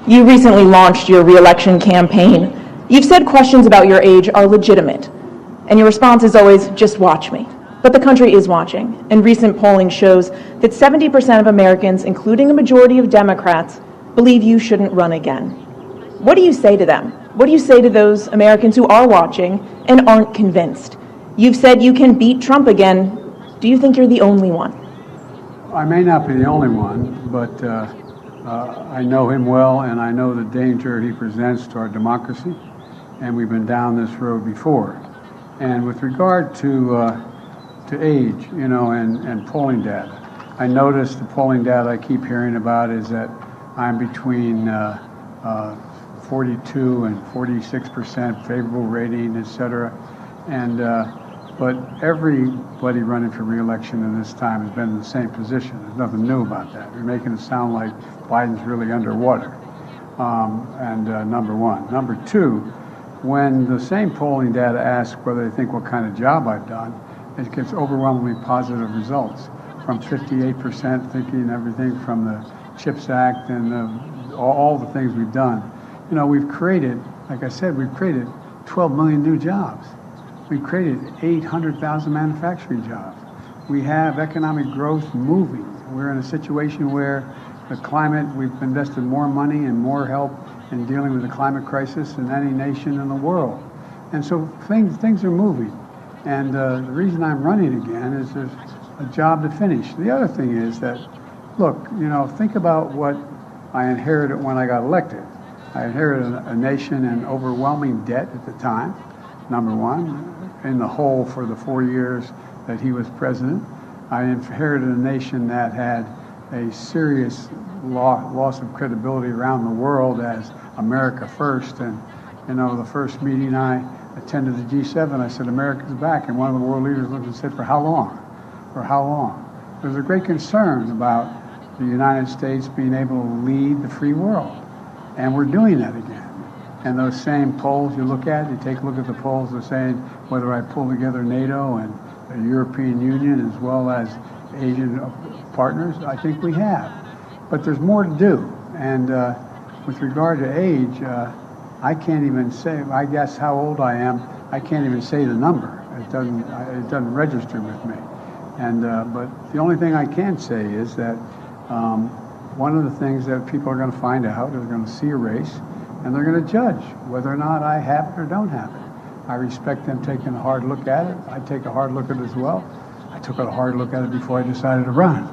You recently launched your re-election campaign. You've said questions about your age are legitimate, and your response is always, just watch me. But the country is watching, and recent polling shows that 70% of Americans, including a majority of Democrats, believe you shouldn't run again. What do you say to them? What do you say to those Americans who are watching and aren't convinced? You've said you can beat Trump again. Do you think you're the only one? I may not be the only one, but I know him well, and I know the danger he presents to our democracy, and we've been down this road before. And with regard to age, and polling data, I notice the polling data I keep hearing about is that I'm between 42 and 46% favorable rating, et cetera. And but everybody running for re-election in this time has been in the same position. There's nothing new about that. You're making it sound like Biden's really underwater. Number one. Number two, when the same polling data asks whether they think what kind of job I've done, it gets overwhelmingly positive results. From 58% thinking everything from the CHIPS Act and all the things we've done. We've created, like I said, we've created 12 million new jobs. We've created 800,000 manufacturing jobs. We have economic growth moving. We're in a situation where the climate, we've invested more money and more help in dealing with the climate crisis than any nation in the world. And so things are moving. And the reason I'm running again is there's a job to finish. The other thing is that, look, think about what I inherited when I got elected. I inherited a nation in overwhelming debt at the time, number one, in the hole for the 4 years that he was president. I inherited a nation that had a serious loss of credibility around the world as America first. And, the first meeting I attended the G7, I said, America's back. And one of the world leaders looked and said, for how long? For how long? There's a great concern about the United States being able to lead the free world. And we're doing that again. And those same polls you look at, you take a look at the polls that are saying whether I pull together NATO and the European Union as well as Asian partners, I think we have. But there's more to do. And with regard to age, I can't even say, I guess how old I am, I can't even say the number. It doesn't register with me. And but the only thing I can say is that one of the things that people are going to find out is they're going to see a race and they're going to judge whether or not I have it or don't have it. I respect them taking a hard look at it. I take a hard look at it as well. I took a hard look at it before I decided to run.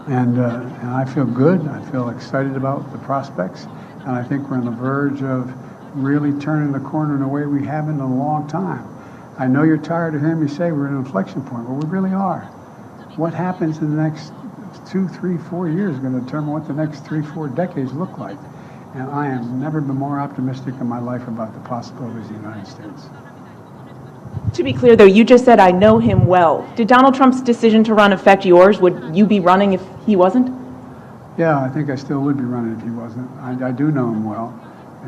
And I feel good. I feel excited about the prospects. And I think we're on the verge of really turning the corner in a way we haven't in a long time. I know you're tired of hearing me say we're at an inflection point, but we really are. What happens in the next 2, 3, 4 years is going to determine what the next 3, 4 decades look like. And I have never been more optimistic in my life about the possibilities of the United States. To be clear, though, you just said, I know him well. Did Donald Trump's decision to run affect yours? Would you be running if he wasn't? Yeah, I think I still would be running if he wasn't. I do know him well.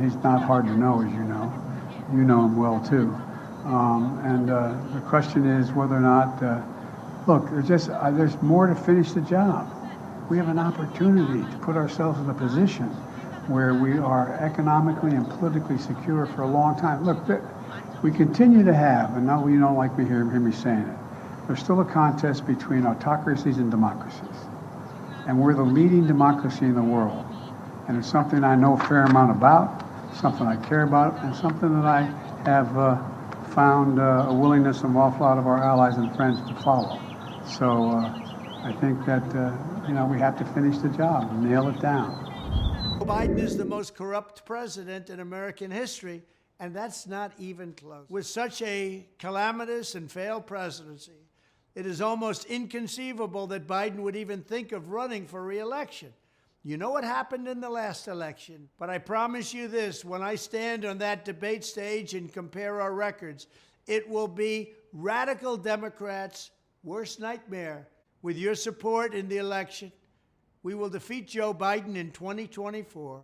He's not hard to know, as you know. You know him well, too. The question is whether or not, look, there's more to finish the job. We have an opportunity to put ourselves in a position where we are economically and politically secure for a long time. Look, we continue to have, and now you don't like me hear me saying it, there's still a contest between autocracies and democracies. And we're the leading democracy in the world. And it's something I know a fair amount about, something I care about, and something that I have found a willingness of an awful lot of our allies and friends to follow. So I think that we have to finish the job, nail it down. Biden is the most corrupt president in American history, and that's not even close. With such a calamitous and failed presidency, it is almost inconceivable that Biden would even think of running for re-election. You know what happened in the last election, but I promise you this, when I stand on that debate stage and compare our records, it will be radical Democrats' worst nightmare. With your support in the election, we will defeat Joe Biden in 2024.